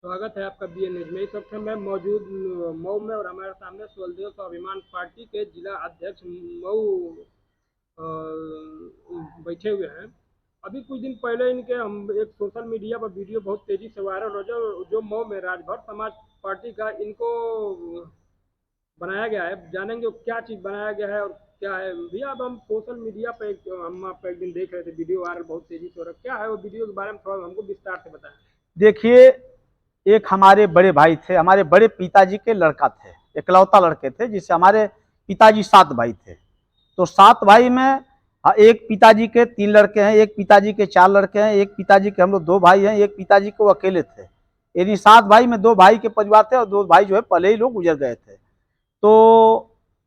स्वागत है आपका बीएन न्यूज में। इस वक्त मैं मौजूद मऊ में और हमारे सामने स्वदेव स्वाभिमान पार्टी के जिला अध्यक्ष मऊ अ, बैठे हुए हैं। अभी कुछ दिन पहले इनके हम एक सोशल मीडिया पर वीडियो बहुत तेजी से वायरल हो जो मऊ में राजभर समाज पार्टी का इनको बनाया गया है। जानेंगे वो क्या चीज़ बनाया गया है और क्या है। भैया अब हम सोशल मीडिया पर हम आपका एक दिन देख रहे थे, वीडियो वायरल बहुत तेजी से हो रहा है। क्या है वो वीडियो के बारे में थोड़ा हमको विस्तार से बताएं। देखिए, एक हमारे बड़े भाई थे, हमारे बड़े पिताजी के लड़का थे, इकलौता लड़के थे, जिससे हमारे पिताजी 7 भाई थे। तो 7 भाई में एक पिताजी के 3 लड़के हैं, एक पिताजी के 4 लड़के हैं, एक पिताजी के हम लोग 2 भाई हैं, एक पिताजी को अकेले थे। यानी 7 भाई में 2 भाई के परिवार थे और 2 भाई जो है पहले ही लोग गुजर गए थे। तो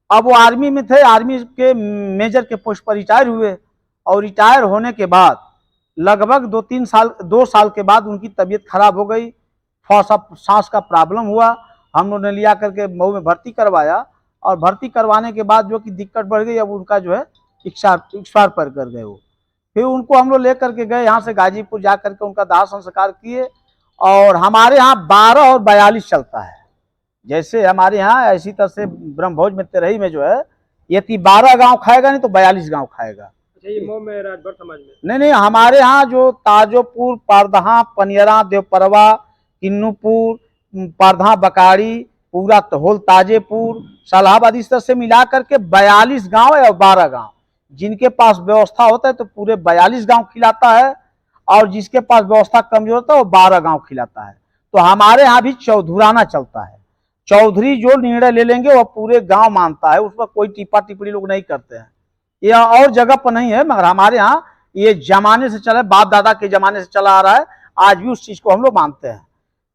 अब वो आर्मी में थे, आर्मी के मेजर के पोस्ट पर रिटायर हुए और रिटायर होने के बाद लगभग 2 साल के बाद उनकी तबीयत खराब हो गई। सांस का प्रॉब्लम हुआ। हम लोगों ने लिया करके मऊ में भर्ती करवाया और भर्ती करवाने के बाद जो कि दिक्कत बढ़ गई, अब उनका जो है एक्सपायर पर कर गए वो। फिर उनको हम लोग लेकर के गए यहाँ से गाजीपुर जा करके उनका दाह संस्कार किए। और हमारे यहाँ 12 और 42 चलता है। जैसे हमारे यहाँ ऐसी तरह से ब्रह्मभोज में तेरही में जो है यदि 12 गांव खाएगा नहीं तो 42 गांव खाएगा। अच्छा, ये मऊ में राजभर समाज में? नहीं, हमारे यहाँ जो ताजोपुर, परदहा, पनियरा, देवपरवा, किन्नूपुर, परदहा, बकारी, पूरा होल ताजेपुर, सलाहाबाद, इस तरह से मिला करके 42 गांव है और 12 गांव। जिनके पास व्यवस्था होता है तो पूरे 42 गांव खिलाता है और जिसके पास व्यवस्था कमजोर होता है वो 12 गांव खिलाता है। तो हमारे यहाँ भी चौधुराना चलता है। चौधरी जो निर्णय ले लेंगे वो पूरे गांव मानता है, उस पर कोई टिप्पा टिप्पणी लोग नहीं करते हैं। ये और जगह पर नहीं है, मगर हमारे यहाँ ये जमाने से चला है, बाप दादा के जमाने से चला आ रहा है। आज भी उस चीज को हम लोग मानते हैं।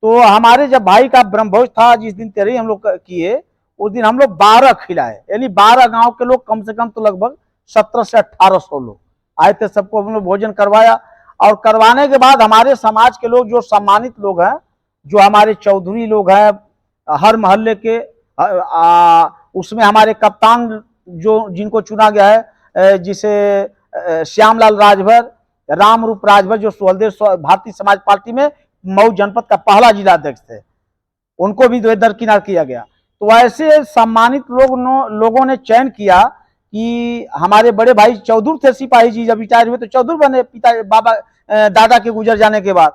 तो हमारे जब भाई का ब्रह्मभोज था, जिस दिन तेरही हम लोग किए, उस दिन हम लोग 12 खिलाए। यानी 12 गांव के लोग कम से कम तो लगभग 1700 से 1800 लोग आए थे। सबको हम लोग भोजन करवाया और करवाने के बाद हमारे समाज के लोग जो सम्मानित लोग हैं, जो हमारे चौधरी लोग हैं हर मोहल्ले के, उसमें हमारे कप्तान जो जिनको चुना गया है, जिसे श्यामलाल राजभर, रामरूप राजभर, जो सुहलदेव भारतीय समाज पार्टी में मऊ जनपद का पहला जिला अध्यक्ष थे, उनको भी दरकिनार किया गया। तो ऐसे सम्मानित लोगों ने चयन किया कि हमारे बड़े भाई चौधरी थे, सिपाही जी जब रिटायर हुए तो चौधरी बने पिता बाबा दादा के गुजर जाने के बाद।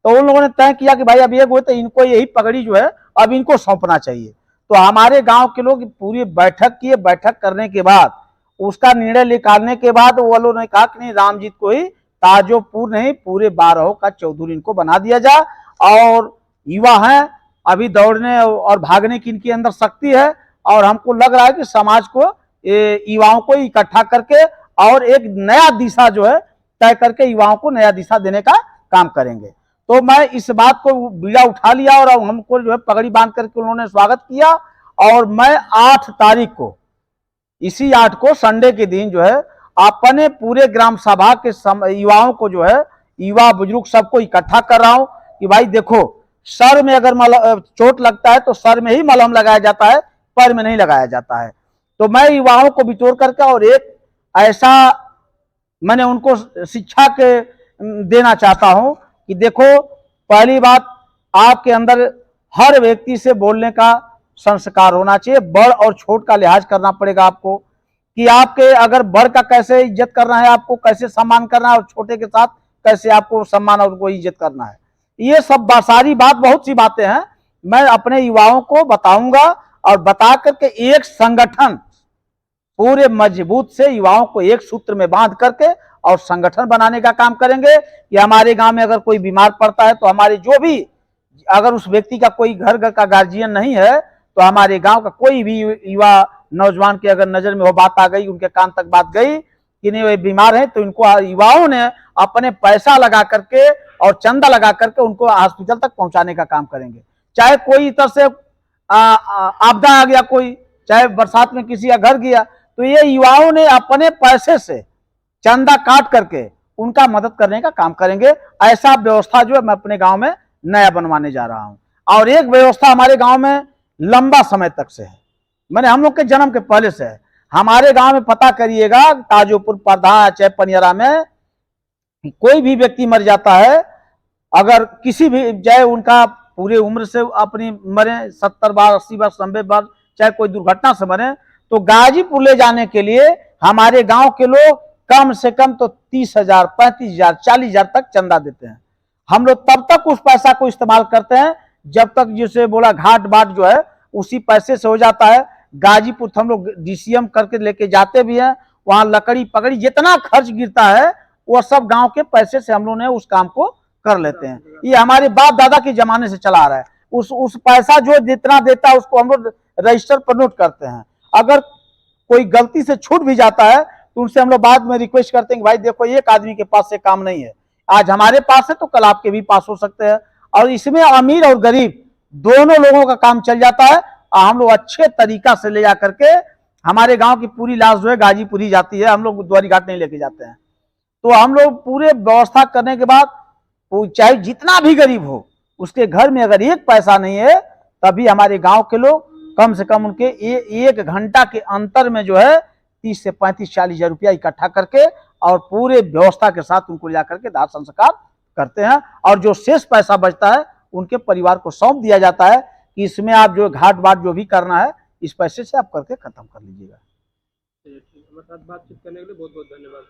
तो उन लोगों ने तय किया कि भाई अब ये हुए तो इनको यही पगड़ी जो है अब इनको सौंपना चाहिए। तो हमारे गांव के लोग पूरी बैठक किए। बैठक करने के बाद उसका निर्णय निकालने के बाद वो लोगों ने कहा कि नहीं, रामजीत को ही ताजोपुर नहीं पूरे 12 का चौधरी इनको बना दिया जाए। और युवा हैं, अभी दौड़ने और भागने की इनके अंदर शक्ति है और हमको लग रहा है कि समाज को युवाओं को इकट्ठा करके और एक नया दिशा जो है तय करके युवाओं को नया दिशा देने का काम करेंगे। तो मैं इस बात को बीड़ा उठा लिया और हमको जो है पगड़ी बांध करके उन्होंने स्वागत किया। और मैं 8 तारीख को, इसी 8 को संडे के दिन जो है अपने पूरे ग्राम सभा के युवाओं को जो है, युवा बुजुर्ग सबको इकट्ठा कर रहा हूं कि भाई देखो, सर में अगर चोट लगता है तो सर में ही मलहम लगाया जाता है, पैर में नहीं लगाया जाता है। तो मैं युवाओं को बिटोर करके और एक ऐसा मैंने उनको शिक्षा के देना चाहता हूं कि देखो, पहली बात, आपके अंदर हर व्यक्ति से बोलने का संस्कार होना चाहिए। बड़ और छोट का लिहाज करना पड़ेगा आपको कि आपके अगर बड़ का कैसे इज्जत करना है, आपको कैसे सम्मान करना है, और छोटे के साथ कैसे आपको सम्मान और उनको इज्जत करना है। ये सब सारी बात, बहुत सी बातें हैं, मैं अपने युवाओं को बताऊंगा और बता करके एक संगठन पूरे मजबूत से युवाओं को एक सूत्र में बांध करके और संगठन बनाने का काम करेंगे कि हमारे गांव में अगर कोई बीमार पड़ता है तो हमारे जो भी, अगर उस व्यक्ति का कोई घर का गार्जियन नहीं है तो हमारे गांव का कोई भी युवा नौजवान की अगर नजर में वो बात आ गई, उनके कान तक बात गई कि नहीं वे बीमार है, तो इनको युवाओं ने अपने पैसा लगा करके और चंदा लगा करके उनको हॉस्पिटल तक पहुंचाने का काम करेंगे। चाहे कोई तरह से आपदा आ गया, कोई चाहे बरसात में किसी का घर गया, तो ये युवाओं ने अपने पैसे से चंदा काट करके उनका मदद करने का काम करेंगे। ऐसा व्यवस्था जो है मैं अपने गांव में नया बनवाने जा रहा हूं। और एक व्यवस्था हमारे गांव में लंबा समय तक से है, मैंने हम लोग के जन्म के पहले से है। हमारे गांव में पता करिएगा, ताजोपुर, परधा, चाहे पनियरा में कोई भी व्यक्ति मर जाता है, अगर किसी भी, चाहे उनका पूरे उम्र से अपनी मरे 70 बार 80 बार 90 बार, चाहे कोई दुर्घटना से मरे, तो गाजीपुर ले जाने के लिए हमारे गांव के लोग कम से कम तो 30,000 35,000 40,000 तक चंदा देते हैं। हम लोग तब तक उस पैसा को इस्तेमाल करते हैं जब तक जिसे बोला घाट बाट जो है उसी पैसे से हो जाता है। गाजीपुर हम लोग डीसीएम करके लेके जाते भी हैं, वहां लकड़ी पकड़ी जितना खर्च गिरता है वो सब गांव के पैसे से हम लोग ने उस काम को कर लेते हैं। ये हमारे बाप दादा के जमाने से चला आ रहा है। उस पैसा जो जितना देता है उसको हम लोग रजिस्टर पर नोट करते हैं। अगर कोई गलती से छूट भी जाता है तो उनसे हम लोग बाद में रिक्वेस्ट करते हैं कि भाई देखो एक आदमी के पास से काम नहीं है, आज हमारे पास है तो कल आपके भी पास हो सकते हैं। और इसमें अमीर और गरीब दोनों लोगों का काम चल जाता है। हम लोग अच्छे तरीका से ले जा करके हमारे गांव की पूरी लाश जो है गाजीपुर ही जाती है, हम लोग द्वारी घाट नहीं लेके जाते हैं। तो हम लोग पूरे व्यवस्था करने के बाद चाहे जितना भी गरीब हो उसके घर में अगर एक पैसा नहीं है तभी हमारे गांव के लोग कम से कम उनके एक घंटा के अंतर में जो है 30 से 35-40 हजार रुपया इकट्ठा करके और पूरे व्यवस्था के साथ उनको ले जाकर के दाह संस्कार करते हैं। और जो शेष पैसा बचता है उनके परिवार को सौंप दिया जाता है कि इसमें आप जो घाट बाट जो भी करना है इस पैसे से आप करके खत्म कर लीजिएगा। हमारे साथ बातचीत करने के लिए बहुत बहुत धन्यवाद।